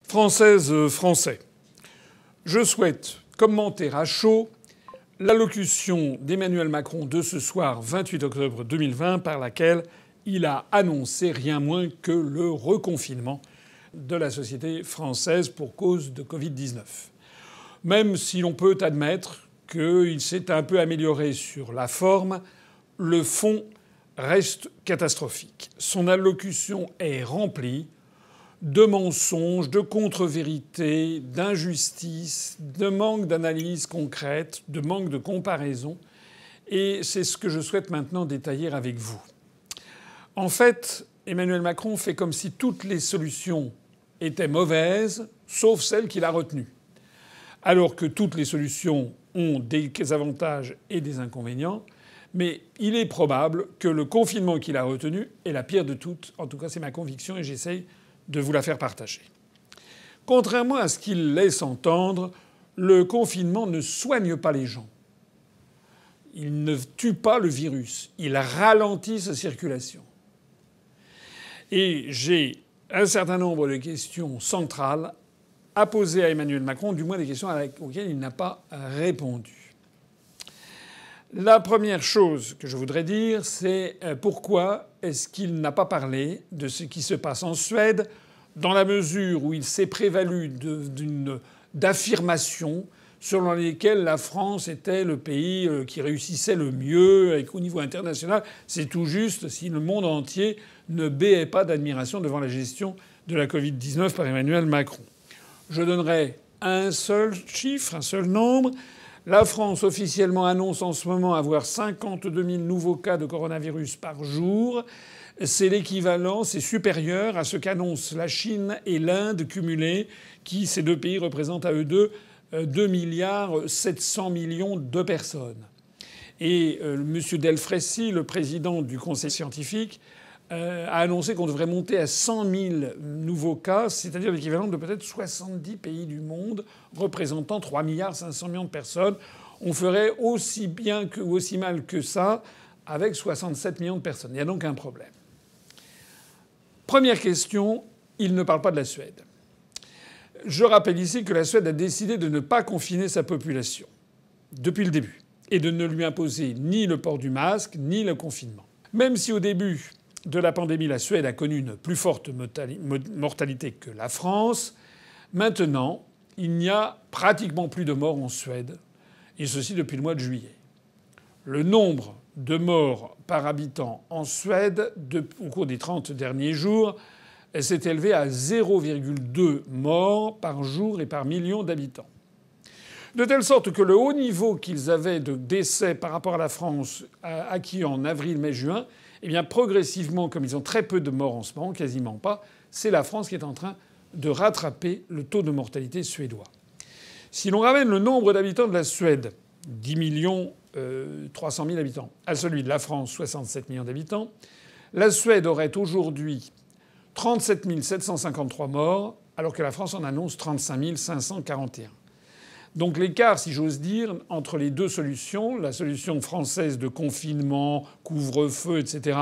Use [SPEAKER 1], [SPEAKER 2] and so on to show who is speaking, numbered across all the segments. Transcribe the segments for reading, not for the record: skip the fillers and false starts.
[SPEAKER 1] Françaises, Français, je souhaite commenter à chaud l'allocution d'Emmanuel Macron de ce soir 28 octobre 2020 par laquelle il a annoncé rien moins que le reconfinement de la société française pour cause de Covid-19. Même si l'on peut admettre qu'il s'est un peu amélioré sur la forme, le fond reste catastrophique. Son allocution est remplie de mensonges, de contre-vérités, d'injustices, de manque d'analyse concrète, de manque de comparaison. Et c'est ce que je souhaite maintenant détailler avec vous. En fait, Emmanuel Macron fait comme si toutes les solutions étaient mauvaises, sauf celles qu'il a retenues. Alors que toutes les solutions ont des avantages et des inconvénients. Mais il est probable que le confinement qu'il a retenu est la pire de toutes. En tout cas, c'est ma conviction et j'essaye de vous la faire partager. Contrairement à ce qu'il laisse entendre, le confinement ne soigne pas les gens. Il ne tue pas le virus. Il ralentit sa circulation. Et j'ai un certain nombre de questions centrales à poser à Emmanuel Macron, du moins des questions auxquelles il n'a pas répondu. La première chose que je voudrais dire, c'est pourquoi est-ce qu'il n'a pas parlé de ce qui se passe en Suède, dans la mesure où il s'est prévalu d'affirmations selon lesquelles la France était le pays qui réussissait le mieux et qu'au niveau international, c'est tout juste si le monde entier ne béait pas d'admiration devant la gestion de la Covid-19 par Emmanuel Macron. Je donnerai un seul chiffre, un seul nombre. La France officiellement annonce en ce moment avoir 52 000 nouveaux cas de coronavirus par jour. C'est l'équivalent, c'est supérieur à ce qu'annoncent la Chine et l'Inde cumulés, qui, ces deux pays, représentent à eux deux 2,7 milliards de personnes. Et M. Delfraissy, le président du Conseil scientifique, a annoncé qu'on devrait monter à 100 000 nouveaux cas, c'est-à-dire l'équivalent de peut-être 70 pays du monde, représentant 3,5 milliards de personnes. On ferait aussi bien ou aussi mal que ça avec 67 millions de personnes. Il y a donc un problème. Première question, il ne parle pas de la Suède. Je rappelle ici que la Suède a décidé de ne pas confiner sa population depuis le début et de ne lui imposer ni le port du masque ni le confinement. Même si au début de la pandémie, la Suède a connu une plus forte mortalité que la France, maintenant, il n'y a pratiquement plus de morts en Suède, et ceci depuis le mois de juillet. Le nombre de morts par habitant en Suède au cours des 30 derniers jours s'est élevé à 0,2 morts par jour et par million d'habitants. De telle sorte que le haut niveau qu'ils avaient de décès par rapport à la France acquis en avril, mai, juin, eh bien progressivement, comme ils ont très peu de morts en ce moment, quasiment pas, c'est la France qui est en train de rattraper le taux de mortalité suédois. Si l'on ramène le nombre d'habitants de la Suède, 10 300 000 habitants, à celui de la France, 67 millions d'habitants, la Suède aurait aujourd'hui 37 753 morts, alors que la France en annonce 35 541. Donc l'écart, si j'ose dire, entre les deux solutions, la solution française de confinement, couvre-feu, etc.,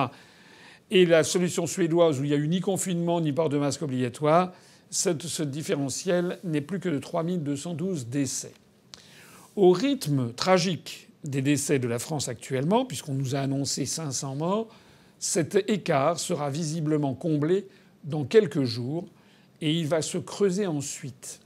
[SPEAKER 1] et la solution suédoise où il n'y a eu ni confinement ni port de masque obligatoire, ce différentiel n'est plus que de 3 212 décès. Au rythme tragique des décès de la France actuellement, puisqu'on nous a annoncé 500 morts, cet écart sera visiblement comblé dans quelques jours et il va se creuser ensuite.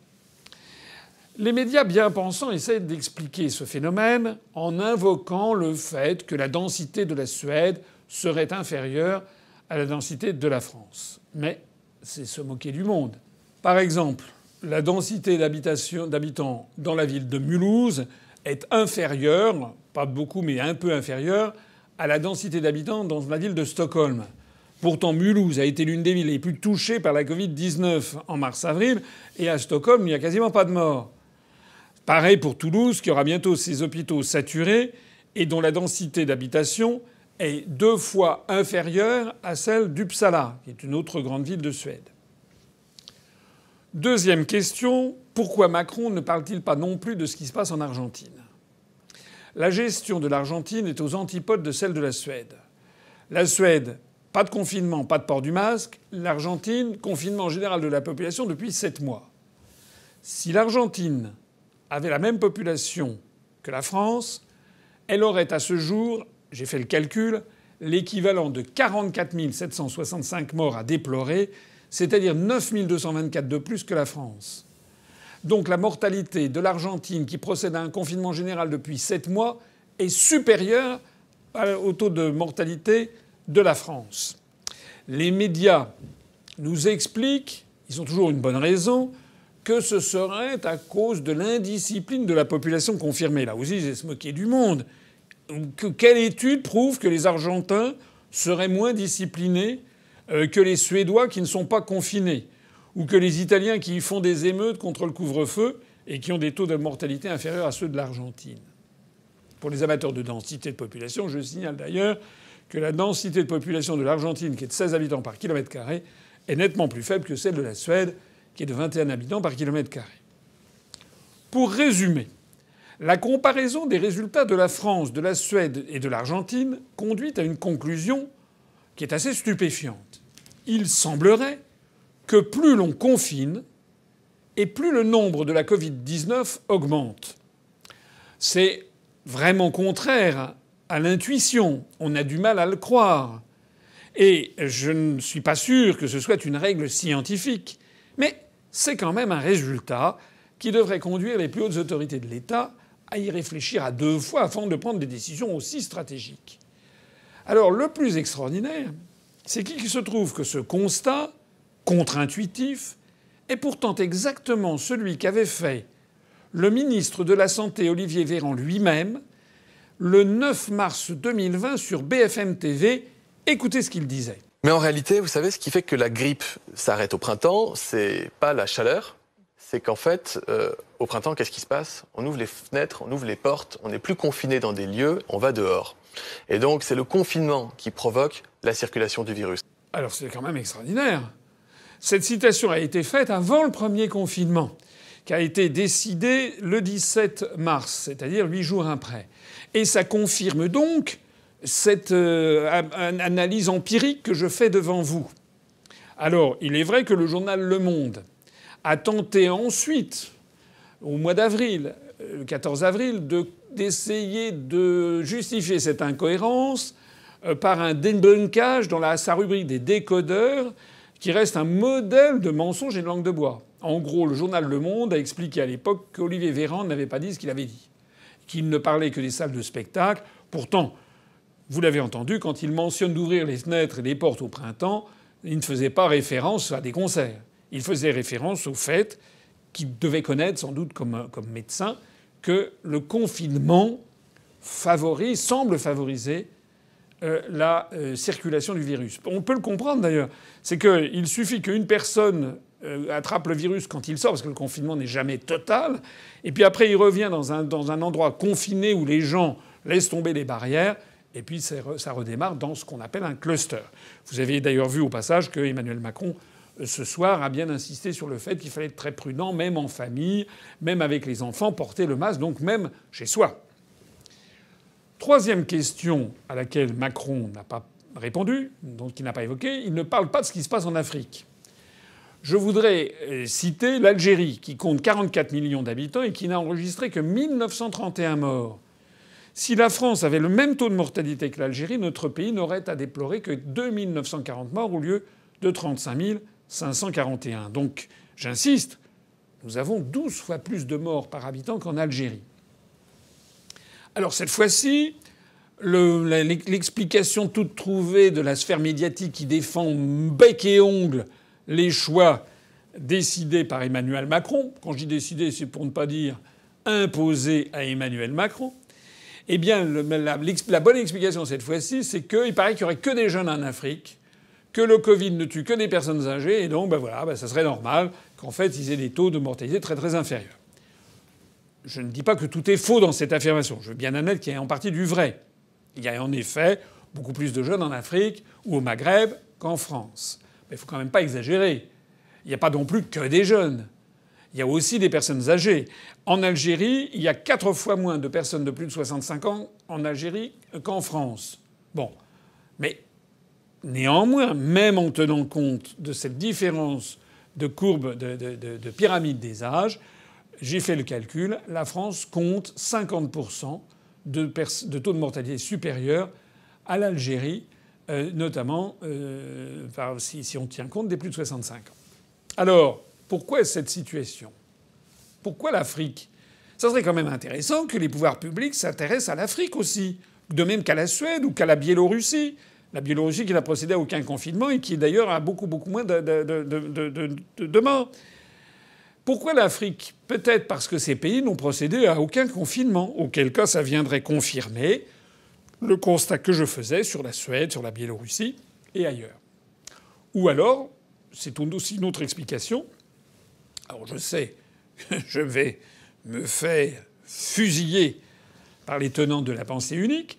[SPEAKER 1] Les médias bien pensants essaient d'expliquer ce phénomène en invoquant le fait que la densité de la Suède serait inférieure à la densité de la France. Mais c'est se moquer du monde. Par exemple, la densité d'habitants dans la ville de Mulhouse est inférieure, pas beaucoup mais un peu inférieure, à la densité d'habitants dans la ville de Stockholm. Pourtant, Mulhouse a été l'une des villes les plus touchées par la Covid-19 en mars-avril, et à Stockholm, il n'y a quasiment pas de morts. Pareil pour Toulouse, qui aura bientôt ses hôpitaux saturés et dont la densité d'habitation est 2 fois inférieure à celle d'Uppsala, qui est une autre grande ville de Suède. Deuxième question, pourquoi Macron ne parle-t-il pas non plus de ce qui se passe en Argentine ? La gestion de l'Argentine est aux antipodes de celle de la Suède. La Suède pas de confinement, pas de port du masque. L'Argentine, confinement général de la population depuis 7 mois. Si l'Argentine avait la même population que la France, elle aurait à ce jour, j'ai fait le calcul, l'équivalent de 44 765 morts à déplorer, c'est-à-dire 9 224 de plus que la France. Donc la mortalité de l'Argentine, qui procède à un confinement général depuis 7 mois, est supérieure au taux de mortalité de la France. Les médias nous expliquent, ils ont toujours une bonne raison, que ce serait à cause de l'indiscipline de la population confirmée. Là aussi, j'ai se moquer du monde. Quelle étude prouve que les Argentins seraient moins disciplinés que les Suédois qui ne sont pas confinés, ou que les Italiens qui font des émeutes contre le couvre-feu et qui ont des taux de mortalité inférieurs à ceux de l'Argentine? Pour les amateurs de densité de population, je signale d'ailleurs que la densité de population de l'Argentine, qui est de 16 habitants par kilomètre carré, est nettement plus faible que celle de la Suède, qui est de 21 habitants par kilomètre carré. Pour résumer, la comparaison des résultats de la France, de la Suède et de l'Argentine conduit à une conclusion qui est assez stupéfiante. Il semblerait que plus l'on confine et plus le nombre de la Covid-19 augmente. C'est vraiment contraire à l'intuition. On a du mal à le croire. Et je ne suis pas sûr que ce soit une règle scientifique. Mais c'est quand même un résultat qui devrait conduire les plus hautes autorités de l'État à y réfléchir à 2 fois avant de prendre des décisions aussi stratégiques. Alors le plus extraordinaire, c'est qu'il se trouve que ce constat, contre-intuitif, est pourtant exactement celui qu'avait fait le ministre de la Santé Olivier Véran lui-même le 9 mars 2020 sur BFM TV. Écoutez ce qu'il disait.
[SPEAKER 2] Mais en réalité, vous savez, ce qui fait que la grippe s'arrête au printemps, c'est pas la chaleur, c'est qu'en fait, au printemps, qu'est-ce qui se passe? On ouvre les fenêtres, on ouvre les portes, on n'est plus confiné dans des lieux, on va dehors. Et donc, c'est le confinement qui provoque la circulation du virus.
[SPEAKER 1] Alors c'est quand même extraordinaire. Cette citation a été faite avant le premier confinement, qui a été décidé le 17 mars, c'est-à-dire 8 jours après. Et ça confirme donc cette analyse empirique que je fais devant vous. Alors, il est vrai que le journal Le Monde a tenté ensuite, au mois d'avril, le 14 avril, d'essayer de justifier cette incohérence par un débunkage dans sa rubrique des décodeurs, qui reste un modèle de mensonge et de langue de bois. En gros, le journal Le Monde a expliqué à l'époque qu'Olivier Véran n'avait pas dit ce qu'il avait dit, qu'il ne parlait que des salles de spectacle. Pourtant, vous l'avez entendu, quand il mentionne d'ouvrir les fenêtres et les portes au printemps, il ne faisait pas référence à des concerts. Il faisait référence au fait qu'il devait connaître, sans doute comme médecin, que le confinement semble favoriser la circulation du virus. On peut le comprendre d'ailleurs. C'est qu'il suffit qu'une personne attrape le virus quand il sort, parce que le confinement n'est jamais total, et puis après il revient dans un endroit confiné où les gens laissent tomber les barrières, et puis ça redémarre dans ce qu'on appelle un cluster. Vous avez d'ailleurs vu au passage que Emmanuel Macron, ce soir, a bien insisté sur le fait qu'il fallait être très prudent, même en famille, même avec les enfants, porter le masque, donc même chez soi. Troisième question à laquelle Macron n'a pas répondu, donc il n'a pas évoqué, il ne parle pas de ce qui se passe en Afrique. Je voudrais citer l'Algérie, qui compte 44 millions d'habitants et qui n'a enregistré que 1931 morts. Si la France avait le même taux de mortalité que l'Algérie, notre pays n'aurait à déplorer que 2 940 morts au lieu de 35 541. Donc, j'insiste, nous avons 12 fois plus de morts par habitant qu'en Algérie. Alors cette fois-ci, l'explication toute trouvée de la sphère médiatique qui défend bec et ongle les choix décidés par Emmanuel Macron, quand je dis décidés, c'est pour ne pas dire imposés à Emmanuel Macron, eh bien la bonne explication cette fois-ci, c'est qu'il paraît qu'il n'y aurait que des jeunes en Afrique, que le Covid ne tue que des personnes âgées, et donc ça serait normal qu'en fait ils aient des taux de mortalité très très inférieurs. Je ne dis pas que tout est faux dans cette affirmation. Je veux bien admettre qu'il y a en partie du vrai. Il y a en effet beaucoup plus de jeunes en Afrique ou au Maghreb qu'en France. Mais il faut quand même pas exagérer. Il n'y a pas non plus que des jeunes. Il y a aussi des personnes âgées. En Algérie, il y a 4 fois moins de personnes de plus de 65 ans en Algérie qu'en France. Bon. Mais Néanmoins, même en tenant compte de cette différence de courbe de pyramide des âges, j'ai fait le calcul, la France compte 50% de taux de mortalité supérieur à l'Algérie, notamment si on tient compte des plus de 65 ans. Alors, pourquoi cette situation? Pourquoi l'Afrique? Ça serait quand même intéressant que les pouvoirs publics s'intéressent à l'Afrique aussi, de même qu'à la Suède ou qu'à la Biélorussie. La Biélorussie qui n'a procédé à aucun confinement et qui d'ailleurs a beaucoup moins de morts. Pourquoi l'Afrique? Peut-être parce que ces pays n'ont procédé à aucun confinement, auquel cas ça viendrait confirmer le constat que je faisais sur la Suède, sur la Biélorussie et ailleurs. Ou alors, c'est aussi une autre explication. Alors je sais que je vais me faire fusiller par les tenants de la pensée unique,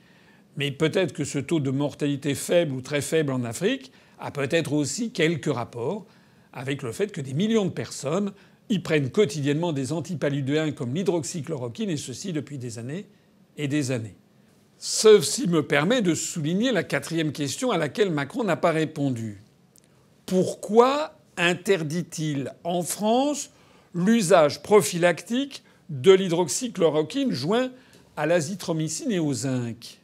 [SPEAKER 1] mais peut-être que ce taux de mortalité faible ou très faible en Afrique a peut-être aussi quelques rapports avec le fait que des millions de personnes y prennent quotidiennement des antipaludéens comme l'hydroxychloroquine, et ceci depuis des années et des années. Ceci me permet de souligner la quatrième question à laquelle Macron n'a pas répondu. Pourquoi interdit-il en France l'usage prophylactique de l'hydroxychloroquine joint à l'azithromycine et au zinc?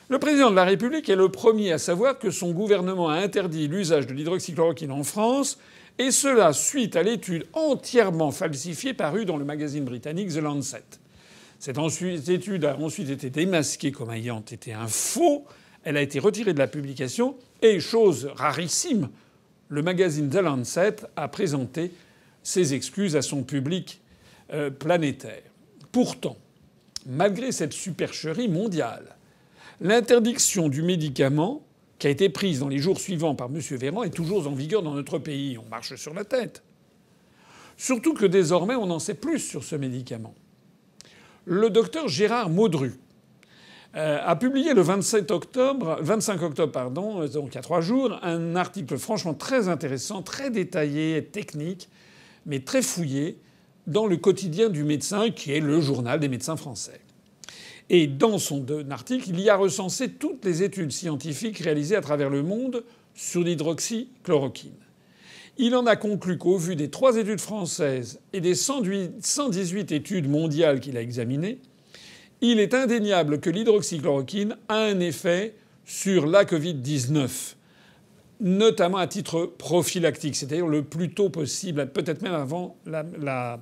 [SPEAKER 1] Le président de la République est le premier à savoir que son gouvernement a interdit l'usage de l'hydroxychloroquine en France, et cela suite à l'étude entièrement falsifiée parue dans le magazine britannique The Lancet. Cette étude a ensuite été démasquée comme ayant été un faux. Elle a été retirée de la publication et, chose rarissime, le magazine The Lancet a présenté ses excuses à son public planétaire. Pourtant, malgré cette supercherie mondiale, l'interdiction du médicament qui a été prise dans les jours suivants par M. Véran est toujours en vigueur dans notre pays. On marche sur la tête. Surtout que désormais, on en sait plus sur ce médicament. Le docteur Gérard Maudru a publié le 25 octobre, donc il y a 3 jours, un article franchement très intéressant, très détaillé, technique, mais très fouillé, dans le Quotidien du médecin, qui est le journal des médecins français. Et dans son article, il y a recensé toutes les études scientifiques réalisées à travers le monde sur l'hydroxychloroquine. Il en a conclu qu'au vu des 3 études françaises et des 118 études mondiales qu'il a examinées, il est indéniable que l'hydroxychloroquine a un effet sur la Covid-19, notamment à titre prophylactique, c'est-à-dire le plus tôt possible, peut-être même avant la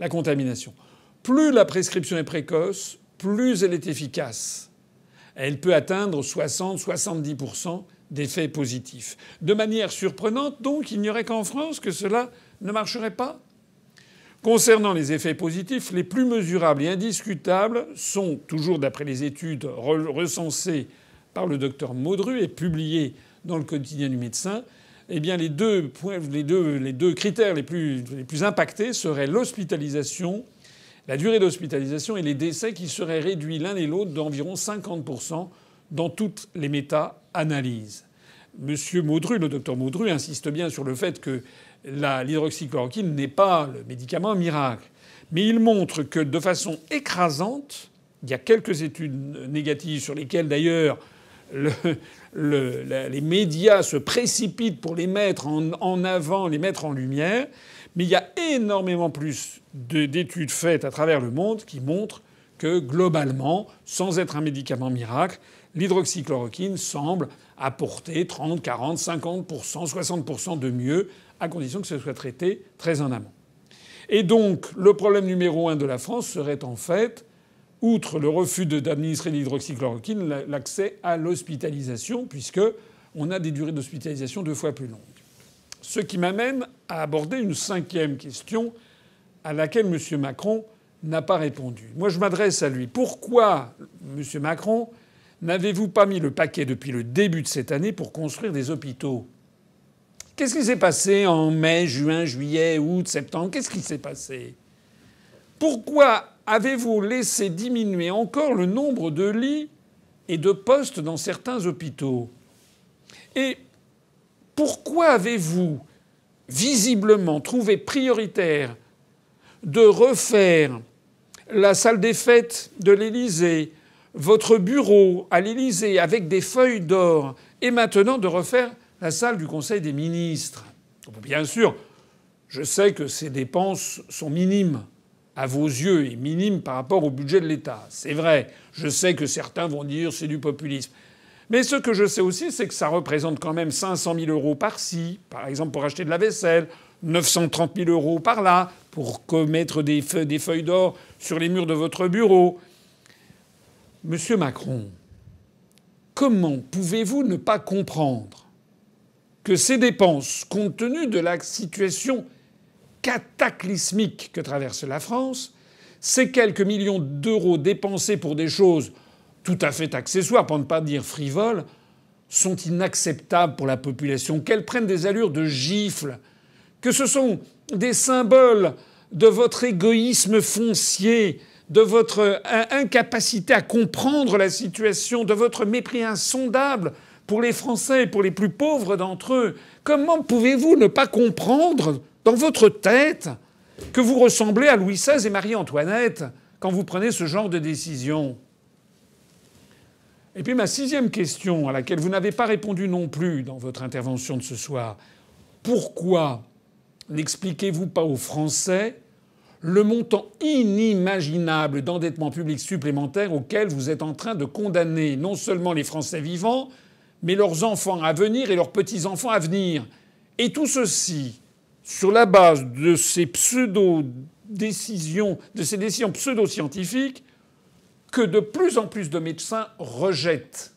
[SPEAKER 1] contamination. Plus la prescription est précoce, plus elle est efficace. Elle peut atteindre 60-70% d'effets positifs. De manière surprenante, donc, il n'y aurait qu'en France que cela ne marcherait pas. Concernant les effets positifs, les plus mesurables et indiscutables sont, toujours d'après les études recensées par le docteur Maudru et publiées dans le Quotidien du médecin, eh bien les deux critères les plus impactés seraient l'hospitalisation, la durée d'hospitalisation et les décès qui seraient réduits l'un et l'autre d'environ 50% dans toutes les méta-analyses. Monsieur Maudru, le docteur Maudru, insiste bien sur le fait que l'hydroxychloroquine n'est pas le médicament miracle. Mais il montre que de façon écrasante, il y a quelques études négatives sur lesquelles d'ailleurs les médias se précipitent pour les mettre en avant, les mettre en lumière, mais il y a énormément plus d'études faites à travers le monde qui montrent que globalement, sans être un médicament miracle, l'hydroxychloroquine semble apporter 30, 40, 50%, 60% de mieux, à condition que ce soit traité très en amont. Et donc, le problème numéro 1 de la France serait en fait, outre le refus d'administrer l'hydroxychloroquine, l'accès à l'hospitalisation, puisque on a des durées d'hospitalisation 2 fois plus longues. Ce qui m'amène à aborder une 5e question à laquelle M. Macron n'a pas répondu. Moi, je m'adresse à lui. Pourquoi, M. Macron, n'avez-vous pas mis le paquet depuis le début de cette année pour construire des hôpitaux? Qu'est-ce qui s'est passé en mai, juin, juillet, août, septembre? Qu'est-ce qui s'est passé? Pourquoi avez-vous laissé diminuer encore le nombre de lits et de postes dans certains hôpitaux? Et pourquoi avez-vous visiblement trouvé prioritaire de refaire la salle des fêtes de l'Élysée, votre bureau à l'Élysée avec des feuilles d'or et maintenant de refaire la salle du Conseil des ministres. Bien sûr, je sais que ces dépenses sont minimes à vos yeux et minimes par rapport au budget de l'État. C'est vrai. Je sais que certains vont dire c'est du populisme. Mais ce que je sais aussi, c'est que ça représente quand même 500 000 euros par-ci, par exemple pour acheter de la vaisselle, 930 000 euros par-là, pour mettre des feuilles d'or sur les murs de votre bureau. Monsieur Macron, comment pouvez-vous ne pas comprendre que ces dépenses, compte tenu de la situation cataclysmique que traverse la France, ces quelques millions d'euros dépensés pour des choses tout à fait accessoires, pour ne pas dire frivoles, sont inacceptables pour la population, qu'elles prennent des allures de gifles, que ce sont des symboles de votre égoïsme foncier, de votre incapacité à comprendre la situation, de votre mépris insondable pour les Français et pour les plus pauvres d'entre eux. Comment pouvez-vous ne pas comprendre dans votre tête que vous ressemblez à Louis XVI et Marie-Antoinette quand vous prenez ce genre de décision? Et puis ma 6e question, à laquelle vous n'avez pas répondu non plus dans votre intervention de ce soir. Pourquoi n'expliquez-vous pas aux Français le montant inimaginable d'endettement public supplémentaire auquel vous êtes en train de condamner non seulement les Français vivants, mais leurs enfants à venir et leurs petits-enfants à venir? Et tout ceci sur la base de ces pseudo-décisions, de ces décisions pseudo-scientifiques que de plus en plus de médecins rejettent.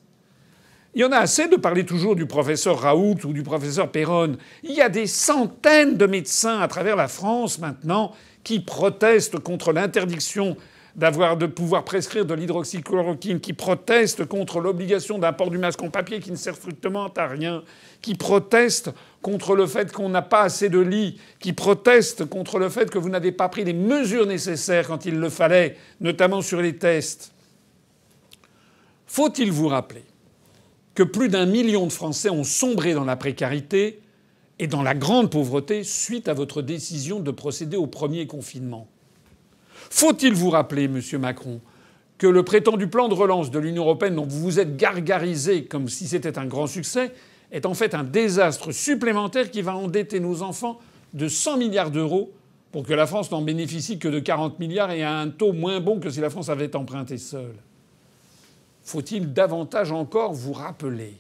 [SPEAKER 1] Il y en a assez de parler toujours du professeur Raoult ou du professeur Perron. Il y a des centaines de médecins à travers la France maintenant qui protestent contre l'interdiction de pouvoir prescrire de l'hydroxychloroquine, qui protestent contre l'obligation d'un port du masque en papier qui ne sert strictement à rien, qui protestent contre le fait qu'on n'a pas assez de lits, qui protestent contre le fait que vous n'avez pas pris les mesures nécessaires quand il le fallait, notamment sur les tests. Faut-il vous rappeler que plus d'1 million de Français ont sombré dans la précarité et dans la grande pauvreté suite à votre décision de procéder au premier confinement? Faut-il vous rappeler, monsieur Macron, que le prétendu plan de relance de l'Union européenne dont vous vous êtes gargarisé comme si c'était un grand succès est en fait un désastre supplémentaire qui va endetter nos enfants de 100 milliards d'euros pour que la France n'en bénéficie que de 40 milliards et à un taux moins bon que si la France avait emprunté seule? Faut-il davantage encore vous rappeler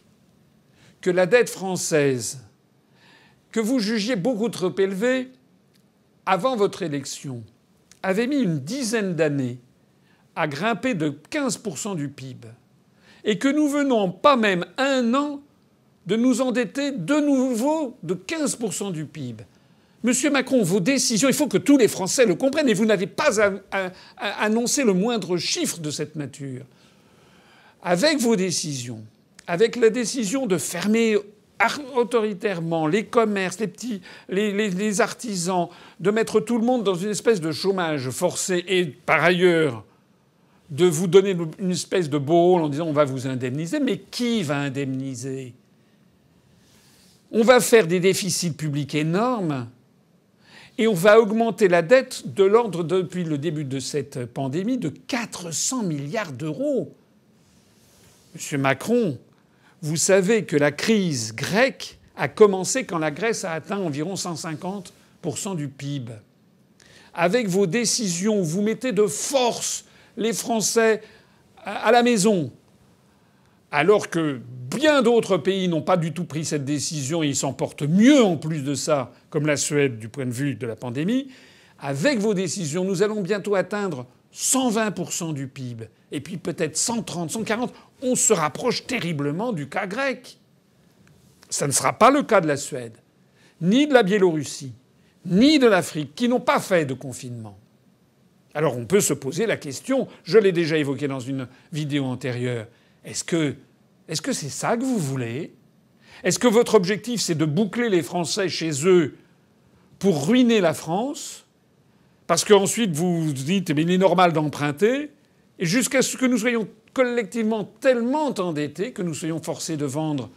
[SPEAKER 1] que la dette française, que vous jugiez beaucoup trop élevée avant votre élection, avait mis une dizaine d'années à grimper de 15% du PIB et que nous venons pas même 1 an de nous endetter de nouveau de 15% du PIB. Monsieur Macron, vos décisions, il faut que tous les Français le comprennent et vous n'avez pas annoncé le moindre chiffre de cette nature. Avec vos décisions, avec la décision de fermer autoritairement les commerces, les artisans, de mettre tout le monde dans une espèce de chômage forcé et par ailleurs de vous donner une espèce de beau rôle en disant on va vous indemniser. Mais qui va indemniser? On va faire des déficits publics énormes et on va augmenter la dette de l'ordre, depuis le début de cette pandémie, de 400 milliards d'euros. Monsieur Macron, vous savez que la crise grecque a commencé quand la Grèce a atteint environ 150% du PIB. Avec vos décisions, vous mettez de force les Français à la maison, alors que bien d'autres pays n'ont pas du tout pris cette décision et ils s'en portent mieux en plus de ça, comme la Suède du point de vue de la pandémie. Avec vos décisions, nous allons bientôt atteindre 120% du PIB, et puis peut-être 130, 140. On se rapproche terriblement du cas grec. Ça ne sera pas le cas de la Suède, ni de la Biélorussie, ni de l'Afrique, qui n'ont pas fait de confinement. Alors on peut se poser la question, je l'ai déjà évoqué dans une vidéo antérieure, est-ce que c'est ça que vous voulez? Est-ce que votre objectif, c'est de boucler les Français chez eux pour ruiner la France? Parce qu'ensuite vous vous dites il est normal d'emprunter, et jusqu'à ce que nous soyons collectivement tellement endettés que nous soyons forcés de vendre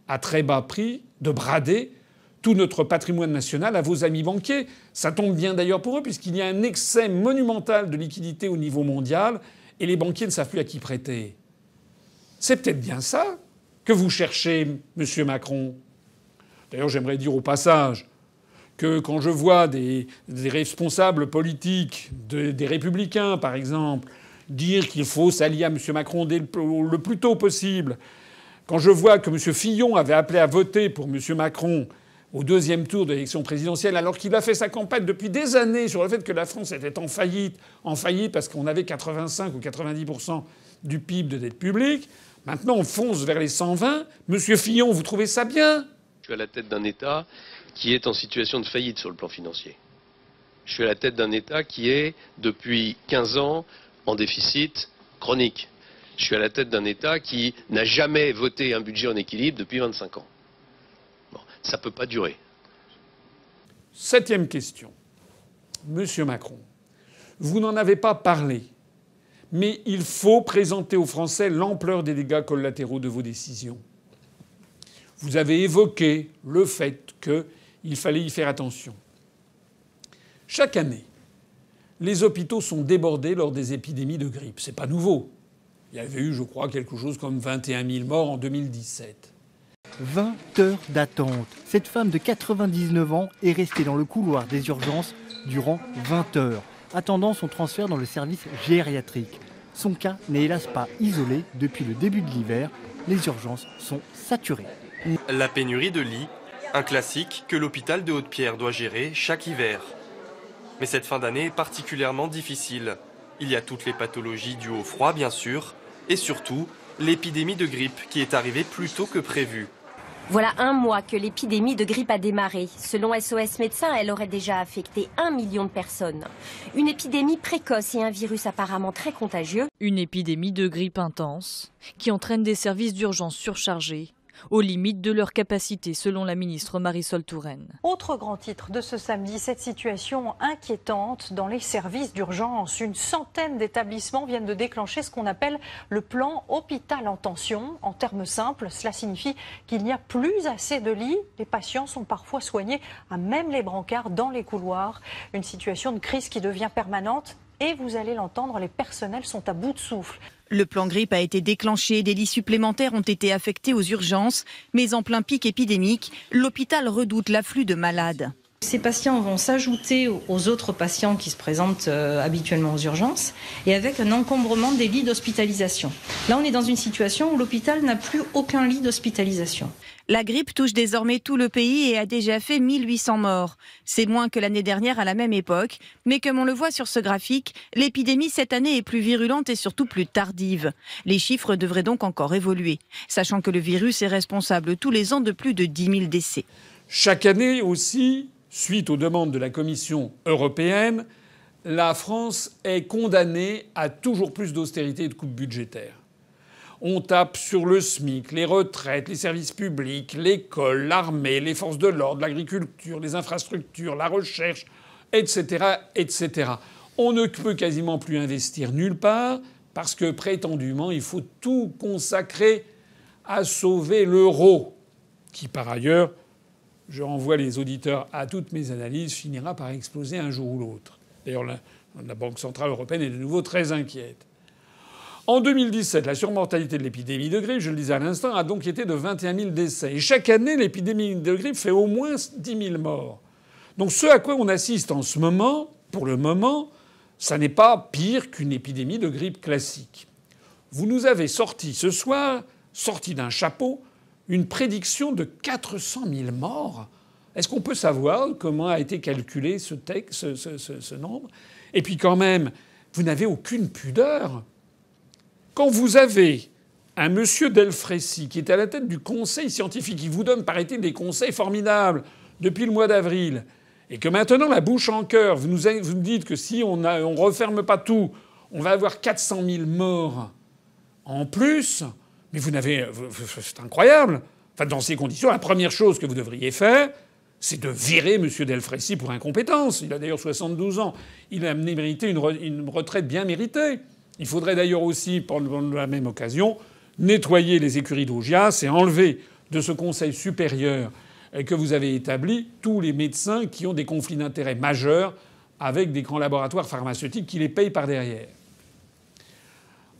[SPEAKER 1] à très bas prix, de brader tout notre patrimoine national à vos amis banquiers. Ça tombe bien d'ailleurs pour eux, puisqu'il y a un excès monumental de liquidités au niveau mondial, et les banquiers ne savent plus à qui prêter. C'est peut-être bien ça que vous cherchez, Monsieur Macron. D'ailleurs, j'aimerais dire au passage que quand je vois des responsables politiques, des Républicains par exemple, dire qu'il faut s'allier à M. Macron le plus tôt possible, quand je vois que M. Fillon avait appelé à voter pour M. Macron au deuxième tour de l'élection présidentielle, alors qu'il a fait sa campagne depuis des années sur le fait que la France était en faillite parce qu'on avait 85 ou 90% du PIB de dette publique, maintenant on fonce vers les 120. M. Fillon, vous trouvez ça bien ?
[SPEAKER 3] Je suis à la tête d'un État qui est en situation de faillite sur le plan financier. Je suis à la tête d'un État qui est, depuis 15 ans, en déficit chronique. Je suis à la tête d'un État qui n'a jamais voté un budget en équilibre depuis 25 ans. Bon, ça ne peut pas durer.
[SPEAKER 1] 7e question. Monsieur Macron, vous n'en avez pas parlé, mais il faut présenter aux Français l'ampleur des dégâts collatéraux de vos décisions. Vous avez évoqué le fait qu'il fallait y faire attention. Chaque année, les hôpitaux sont débordés lors des épidémies de grippe. C'est pas nouveau. Il y avait eu, je crois, quelque chose comme 21 000 morts en 2017.
[SPEAKER 4] 20 heures d'attente. Cette femme de 99 ans est restée dans le couloir des urgences durant 20 heures, attendant son transfert dans le service gériatrique. Son cas n'est hélas pas isolé. Depuis le début de l'hiver, les urgences sont saturées.
[SPEAKER 5] La pénurie de lits, un classique que l'hôpital de Haute-Pierre doit gérer chaque hiver. Mais cette fin d'année est particulièrement difficile. Il y a toutes les pathologies dues au froid, bien sûr, et surtout l'épidémie de grippe qui est arrivée plus tôt que prévu.
[SPEAKER 6] Voilà un mois que l'épidémie de grippe a démarré. Selon SOS Médecins, elle aurait déjà affecté 1 million de personnes. Une épidémie précoce et un virus apparemment très contagieux.
[SPEAKER 7] Une épidémie de grippe intense qui entraîne des services d'urgence surchargés, aux limites de leur capacité, selon la ministre Marisol Touraine.
[SPEAKER 8] Autre grand titre de ce samedi, cette situation inquiétante dans les services d'urgence. Une centaine d'établissements viennent de déclencher ce qu'on appelle le plan hôpital en tension. En termes simples, cela signifie qu'il n'y a plus assez de lits. Les patients sont parfois soignés à même les brancards dans les couloirs. Une situation de crise qui devient permanente. Et vous allez l'entendre, les personnels sont à bout de souffle.
[SPEAKER 9] Le plan grippe a été déclenché, des lits supplémentaires ont été affectés aux urgences, mais en plein pic épidémique, l'hôpital redoute l'afflux de malades.
[SPEAKER 10] Ces patients vont s'ajouter aux autres patients qui se présentent habituellement aux urgences et avec un encombrement des lits d'hospitalisation. Là, on est dans une situation où l'hôpital n'a plus aucun lit d'hospitalisation.
[SPEAKER 9] La grippe touche désormais tout le pays et a déjà fait 1800 morts. C'est moins que l'année dernière à la même époque, mais comme on le voit sur ce graphique, l'épidémie cette année est plus virulente et surtout plus tardive. Les chiffres devraient donc encore évoluer, sachant que le virus est responsable tous les ans de plus de 10 000 décès.
[SPEAKER 1] Chaque année aussi, suite aux demandes de la Commission européenne, la France est condamnée à toujours plus d'austérité et de coupes budgétaires. On tape sur le SMIC, les retraites, les services publics, l'école, l'armée, les forces de l'ordre, l'agriculture, les infrastructures, la recherche, etc., etc. On ne peut quasiment plus investir nulle part parce que prétendument il faut tout consacrer à sauver l'euro, qui par ailleurs, je renvoie les auditeurs à toutes mes analyses, finira par exploser un jour ou l'autre. D'ailleurs, la Banque centrale européenne est de nouveau très inquiète. En 2017, la surmortalité de l'épidémie de grippe, je le disais à l'instant, a donc été de 21 000 décès. Et chaque année, l'épidémie de grippe fait au moins 10 000 morts. Donc ce à quoi on assiste en ce moment, pour le moment, ça n'est pas pire qu'une épidémie de grippe classique. Vous nous avez sorti ce soir, sorti d'un chapeau, une prédiction de 400 000 morts. Est-ce qu'on peut savoir comment a été calculé ce nombre ? Et puis quand même, vous n'avez aucune pudeur. Quand vous avez un monsieur Delfrécy qui est à la tête du conseil scientifique, qui vous donne, paraît-il, des conseils formidables depuis le mois d'avril, et que maintenant, la bouche en cœur, vous nous dites que si on referme pas tout, on va avoir 400 000 morts en plus, mais c'est incroyable. Enfin, dans ces conditions, la première chose que vous devriez faire, c'est de virer M. Delfrécy pour incompétence. Il a d'ailleurs 72 ans. Il a mérité une retraite bien méritée. Il faudrait d'ailleurs aussi, pour la même occasion, nettoyer les écuries d'Augias et enlever de ce conseil supérieur que vous avez établi tous les médecins qui ont des conflits d'intérêts majeurs avec des grands laboratoires pharmaceutiques qui les payent par derrière.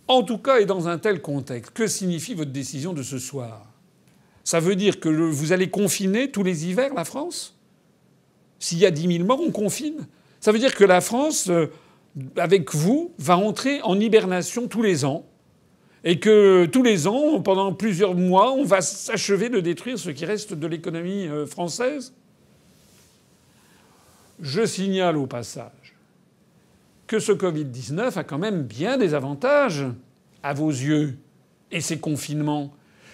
[SPEAKER 1] En tout cas, et dans un tel contexte, que signifie votre décision de ce soir? Ça veut dire que vous allez confiner tous les hivers la France? S'il y a 10 000 morts, on confine? Ça veut dire que la France, avec vous, va entrer en hibernation tous les ans et que tous les ans, pendant plusieurs mois, on va s'achever de détruire ce qui reste de l'économie française? Je signale au passage que ce Covid-19 a quand même bien des avantages à vos yeux et ces confinements.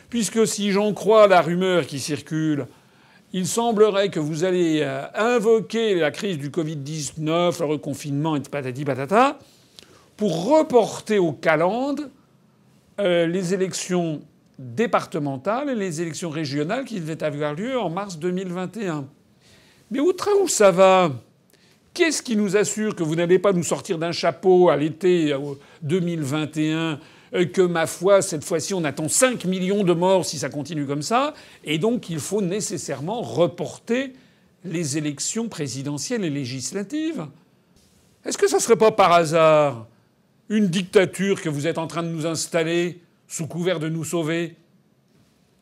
[SPEAKER 1] Puisque si j'en crois la rumeur qui circule, il semblerait que vous allez invoquer la crise du Covid-19, le reconfinement et patati patata, pour reporter au calende les élections départementales et les élections régionales qui devaient avoir lieu en mars 2021. Mais où ça va? Qu'est-ce qui nous assure que vous n'allez pas nous sortir d'un chapeau à l'été 2021, que, ma foi, cette fois-ci, on attend 5 millions de morts si ça continue comme ça, et donc il faut nécessairement reporter les élections présidentielles et législatives? Est-ce que ça serait pas par hasard une dictature que vous êtes en train de nous installer sous couvert de nous sauver?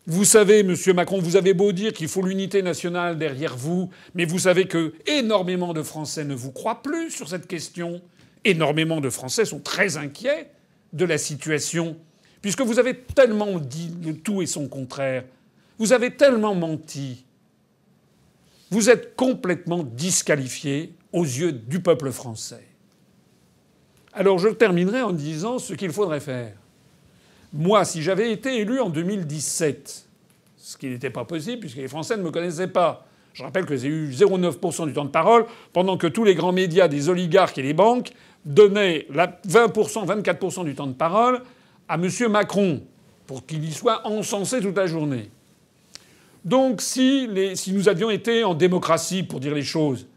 [SPEAKER 1] Vous savez, monsieur Macron, vous avez beau dire qu'il faut l'unité nationale derrière vous, mais vous savez que énormément de Français ne vous croient plus sur cette question. Énormément de Français sont très inquiets de la situation, puisque vous avez tellement dit le tout et son contraire. Vous avez tellement menti. Vous êtes complètement disqualifié aux yeux du peuple français. Alors je terminerai en disant ce qu'il faudrait faire. Moi, si j'avais été élu en 2017, ce qui n'était pas possible puisque les Français ne me connaissaient pas. Je rappelle que j'ai eu 0,9% du temps de parole, pendant que tous les grands médias des oligarques et les banques donnaient 20%, 24% du temps de parole à M. Macron, pour qu'il y soit encensé toute la journée. Donc si nous avions été en démocratie, pour dire les choses,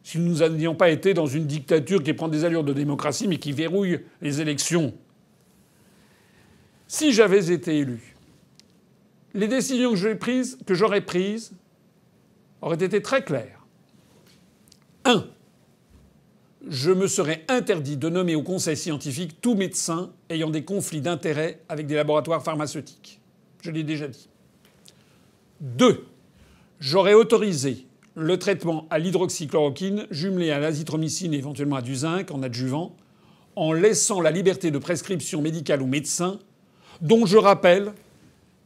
[SPEAKER 1] si nous n'avions pas été dans une dictature qui prend des allures de démocratie mais qui verrouille les élections, si j'avais été élu, les décisions que j'aurais prises auraient été très claires. 1. Je me serais interdit de nommer au conseil scientifique tout médecin ayant des conflits d'intérêts avec des laboratoires pharmaceutiques. Je l'ai déjà dit. 2. J'aurais autorisé le traitement à l'hydroxychloroquine jumelé à l'azithromycine et éventuellement à du zinc en adjuvant, en laissant la liberté de prescription médicale aux médecins, dont je rappelle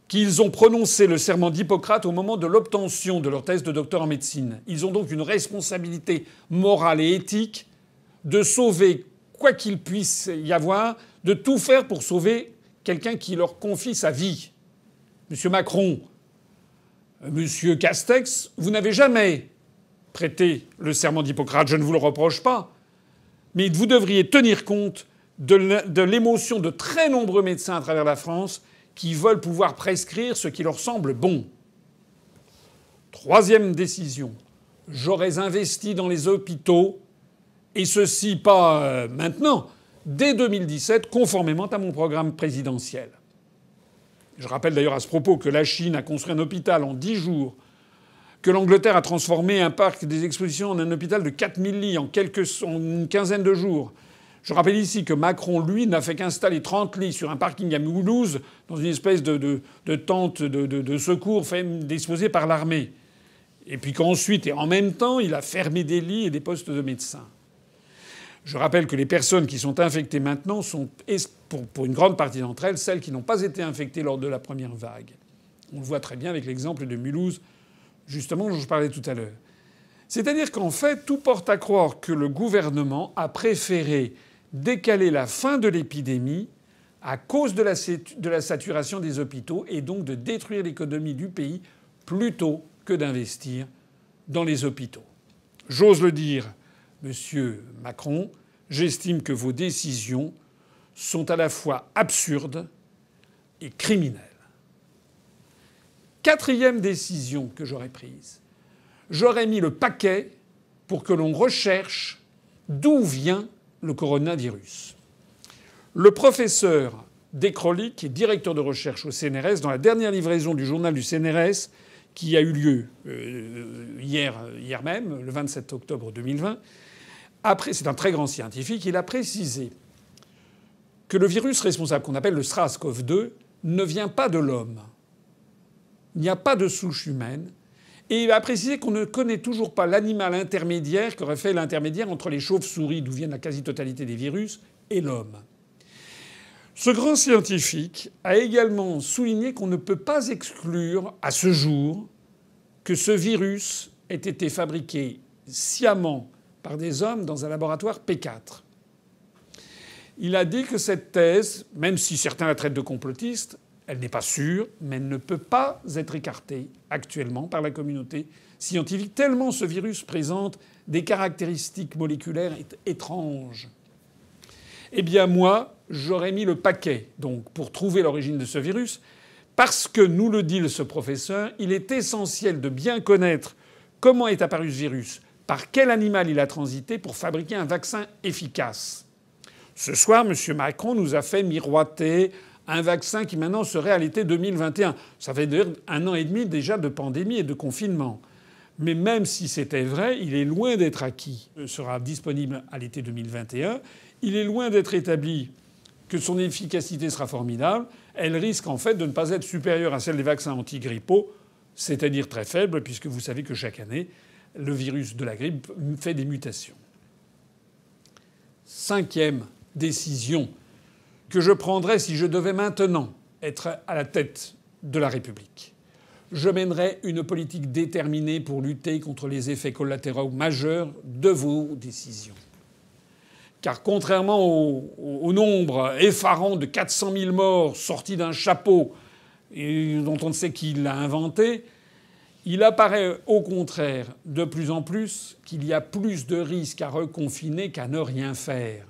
[SPEAKER 1] qu'ils ont prononcé le serment d'Hippocrate au moment de l'obtention de leur thèse de docteur en médecine. Ils ont donc une responsabilité morale et éthique de sauver, quoi qu'il puisse y avoir, de tout faire pour sauver quelqu'un qui leur confie sa vie. Monsieur Macron, monsieur Castex, vous n'avez jamais prêté le serment d'Hippocrate, je ne vous le reproche pas, mais vous devriez tenir compte de l'émotion de très nombreux médecins à travers la France qui veulent pouvoir prescrire ce qui leur semble bon. 3e décision, j'aurais investi dans les hôpitaux, et ceci pas maintenant, dès 2017, conformément à mon programme présidentiel. Je rappelle d'ailleurs à ce propos que la Chine a construit un hôpital en 10 jours, que l'Angleterre a transformé un parc des expositions en un hôpital de 4000 lits en une quinzaine de jours. Je rappelle ici que Macron, lui, n'a fait qu'installer 30 lits sur un parking à Mulhouse, dans une espèce de tente de secours disposée par l'armée. Et puis qu'ensuite, et en même temps, il a fermé des lits et des postes de médecins. Je rappelle que les personnes qui sont infectées maintenant sont, pour une grande partie d'entre elles, celles qui n'ont pas été infectées lors de la première vague. On le voit très bien avec l'exemple de Mulhouse, justement, dont je parlais tout à l'heure. C'est-à-dire qu'en fait, tout porte à croire que le gouvernement a préféré décaler la fin de l'épidémie à cause de la saturation des hôpitaux et donc de détruire l'économie du pays plutôt que d'investir dans les hôpitaux. J'ose le dire, monsieur Macron, j'estime que vos décisions sont à la fois absurdes et criminelles. 4e décision que j'aurais prise, j'aurais mis le paquet pour que l'on recherche d'où vient le coronavirus. Le professeur Descroly, qui est directeur de recherche au CNRS, dans la dernière livraison du journal du CNRS, qui a eu lieu hier même, le 27 octobre 2020, c'est un très grand scientifique, il a précisé que le virus responsable, qu'on appelle le SRAS-CoV-2, ne vient pas de l'homme. Il n'y a pas de souche humaine. Et il a précisé qu'on ne connaît toujours pas l'animal intermédiaire qu'aurait fait l'intermédiaire entre les chauves-souris, d'où viennent la quasi-totalité des virus, et l'homme. Ce grand scientifique a également souligné qu'on ne peut pas exclure, à ce jour, que ce virus ait été fabriqué sciemment par des hommes dans un laboratoire P4. Il a dit que cette thèse, même si certains la traitent de complotiste, elle n'est pas sûre, mais elle ne peut pas être écartée actuellement par la communauté scientifique, tellement ce virus présente des caractéristiques moléculaires étranges. Eh bien moi, j'aurais mis le paquet donc pour trouver l'origine de ce virus, parce que, nous le dit ce professeur, il est essentiel de bien connaître comment est apparu ce virus, par quel animal il a transité pour fabriquer un vaccin efficace. Ce soir, M. Macron nous a fait miroiter un vaccin qui maintenant serait à l'été 2021. Ça fait d'ailleurs 1 an et demi déjà de pandémie et de confinement. Mais même si c'était vrai, il est loin d'être acquis. Il sera disponible à l'été 2021. Il est loin d'être établi que son efficacité sera formidable. Elle risque en fait de ne pas être supérieure à celle des vaccins antigrippaux, c'est-à-dire très faible, puisque vous savez que chaque année, le virus de la grippe fait des mutations. 5e décision que je prendrais si je devais maintenant être à la tête de la République. Je mènerais une politique déterminée pour lutter contre les effets collatéraux majeurs de vos décisions. Car contrairement au nombre effarant de 400 000 morts sortis d'un chapeau et dont on ne sait qui l'a inventé, il apparaît au contraire de plus en plus qu'il y a plus de risques à reconfiner qu'à ne rien faire.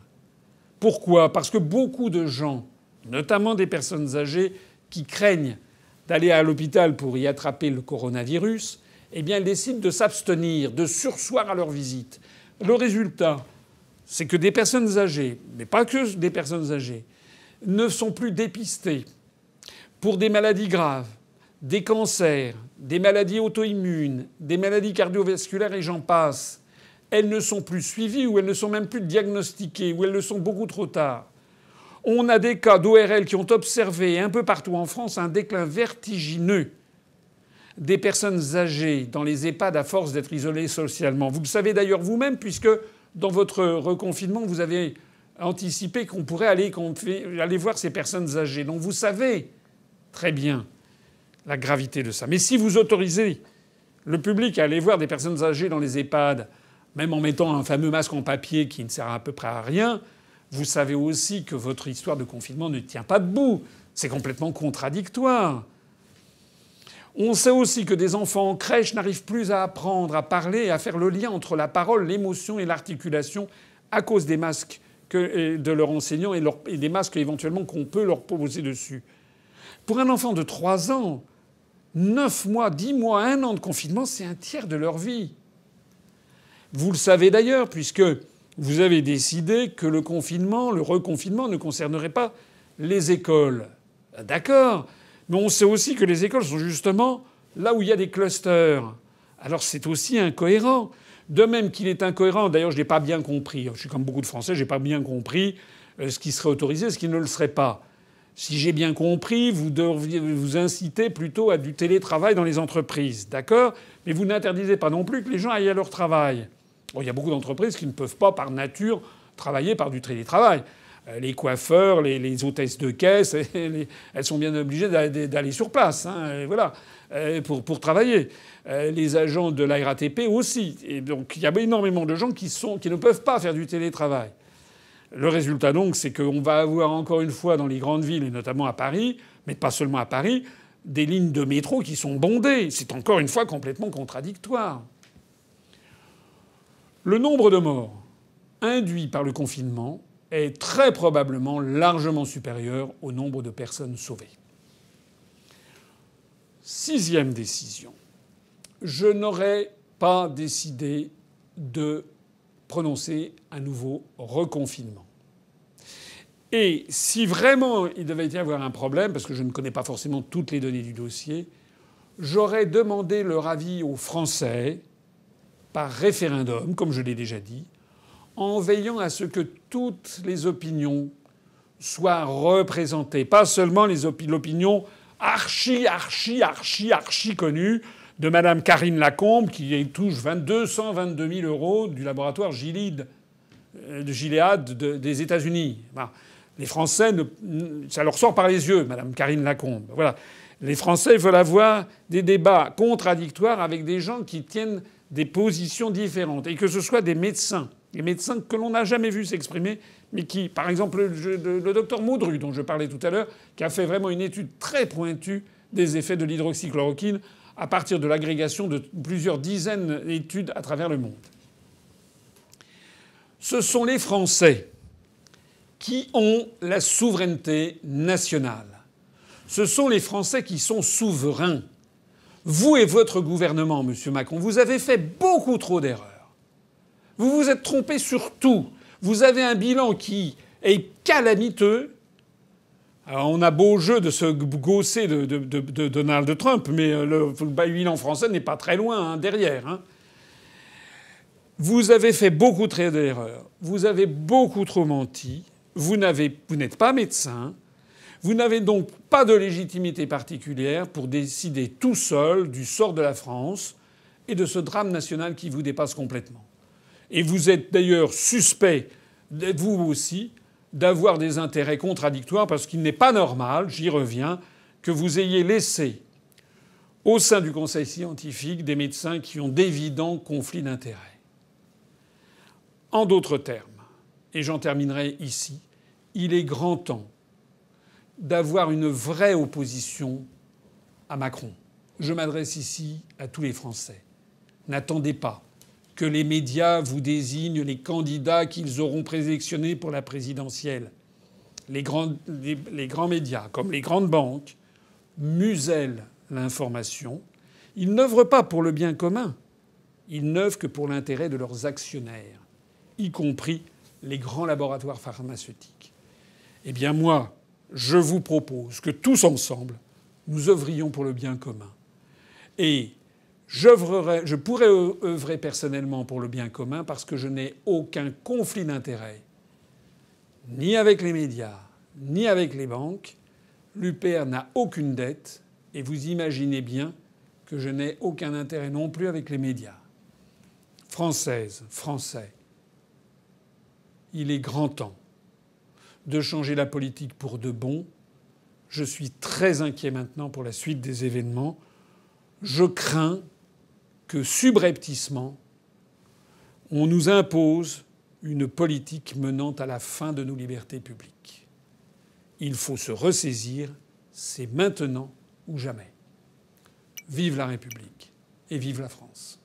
[SPEAKER 1] Pourquoi ? Parce que beaucoup de gens, notamment des personnes âgées, qui craignent d'aller à l'hôpital pour y attraper le coronavirus, eh bien, elles décident de s'abstenir, de surseoir à leur visite. Le résultat, c'est que des personnes âgées, mais pas que des personnes âgées, ne sont plus dépistées pour des maladies graves, des cancers, des maladies auto-immunes, des maladies cardiovasculaires et j'en passe. Elles ne sont plus suivies ou elles ne sont même plus diagnostiquées ou elles le sont beaucoup trop tard. On a des cas d'ORL qui ont observé un peu partout en France un déclin vertigineux des personnes âgées dans les EHPAD à force d'être isolées socialement. Vous le savez d'ailleurs vous-même puisque dans votre reconfinement, vous avez anticipé qu'on pourrait aller voir ces personnes âgées. Donc vous savez très bien la gravité de ça. Mais si vous autorisez le public à aller voir des personnes âgées dans les EHPAD, même en mettant un fameux masque en papier qui ne sert à peu près à rien, vous savez aussi que votre histoire de confinement ne tient pas debout. C'est complètement contradictoire. On sait aussi que des enfants en crèche n'arrivent plus à apprendre, à parler et à faire le lien entre la parole, l'émotion et l'articulation à cause des masques de leurs enseignants et des masques éventuellement qu'on peut leur poser dessus. Pour un enfant de 3 ans, 9 mois, 10 mois, 1 an de confinement, c'est un tiers de leur vie. Vous le savez d'ailleurs, puisque vous avez décidé que le reconfinement ne concernerait pas les écoles. D'accord. Mais on sait aussi que les écoles sont justement là où il y a des clusters. Alors c'est aussi incohérent. De même qu'il est incohérent, d'ailleurs je n'ai pas bien compris, je suis comme beaucoup de Français, je n'ai pas bien compris ce qui serait autorisé, ce qui ne le serait pas. Si j'ai bien compris, vous devriez vous inciter plutôt à du télétravail dans les entreprises. D'accord ? Mais vous n'interdisez pas non plus que les gens aillent à leur travail. Bon, il y a beaucoup d'entreprises qui ne peuvent pas, par nature, travailler par du télétravail. Les coiffeurs, les hôtesses de caisse, elles sont bien obligées d'aller sur place, hein, voilà, pour travailler. Les agents de la RATP aussi. Et donc il y a énormément de gens qui ne peuvent pas faire du télétravail. Le résultat donc, c'est qu'on va avoir encore une fois dans les grandes villes, et notamment à Paris, mais pas seulement à Paris, des lignes de métro qui sont bondées. C'est encore une fois complètement contradictoire. Le nombre de morts induits par le confinement est très probablement largement supérieur au nombre de personnes sauvées. 6e décision. Je n'aurais pas décidé de prononcer un nouveau reconfinement. Et si vraiment il devait y avoir un problème, parce que je ne connais pas forcément toutes les données du dossier, j'aurais demandé leur avis aux Français par référendum, comme je l'ai déjà dit, en veillant à ce que toutes les opinions, soit représentée. Pas seulement l'opinion archi connue de Madame Karine Lacombe, qui touche 222 000 euros du laboratoire Gilead des États-Unis. Voilà. Les Français, ça leur sort par les yeux, Madame Karine Lacombe. Voilà. Les Français veulent avoir des débats contradictoires avec des gens qui tiennent des positions différentes. Et que ce soit des médecins que l'on n'a jamais vus s'exprimer, mais qui, par exemple, le docteur Maudru, dont je parlais tout à l'heure, qui a fait vraiment une étude très pointue des effets de l'hydroxychloroquine à partir de l'agrégation de plusieurs dizaines d'études à travers le monde. Ce sont les Français qui ont la souveraineté nationale. Ce sont les Français qui sont souverains. Vous et votre gouvernement, monsieur Macron, vous avez fait beaucoup trop d'erreurs. Vous vous êtes trompé sur tout. Vous avez un bilan qui est calamiteux. Alors on a beau jeu de se gausser de Donald Trump, mais le bilan français n'est pas très loin derrière. Hein. Vous avez fait beaucoup trop d'erreurs. Vous avez beaucoup trop menti. Vous n'êtes pas médecin. Vous n'avez donc pas de légitimité particulière pour décider tout seul du sort de la France et de ce drame national qui vous dépasse complètement. Et vous êtes d'ailleurs suspect, vous aussi, d'avoir des intérêts contradictoires parce qu'il n'est pas normal, j'y reviens, que vous ayez laissé au sein du Conseil scientifique des médecins qui ont d'évidents conflits d'intérêts. En d'autres termes, et j'en terminerai ici, il est grand temps d'avoir une vraie opposition à Macron. Je m'adresse ici à tous les Français. N'attendez pas que les médias vous désignent les candidats qu'ils auront présélectionnés pour la présidentielle. Les grands médias, comme les grandes banques, musellent l'information. Ils n'œuvrent pas pour le bien commun. Ils n'œuvrent que pour l'intérêt de leurs actionnaires, y compris les grands laboratoires pharmaceutiques. Eh bien moi, je vous propose que tous ensemble, nous œuvrions pour le bien commun. Et je pourrais œuvrer personnellement pour le bien commun parce que je n'ai aucun conflit d'intérêts, ni avec les médias, ni avec les banques. L'UPR n'a aucune dette et vous imaginez bien que je n'ai aucun intérêt non plus avec les médias. Françaises, Français, il est grand temps de changer la politique pour de bon. Je suis très inquiet maintenant pour la suite des événements. Je crains que subrepticement, on nous impose une politique menant à la fin de nos libertés publiques. Il faut se ressaisir, c'est maintenant ou jamais. Vive la République et vive la France.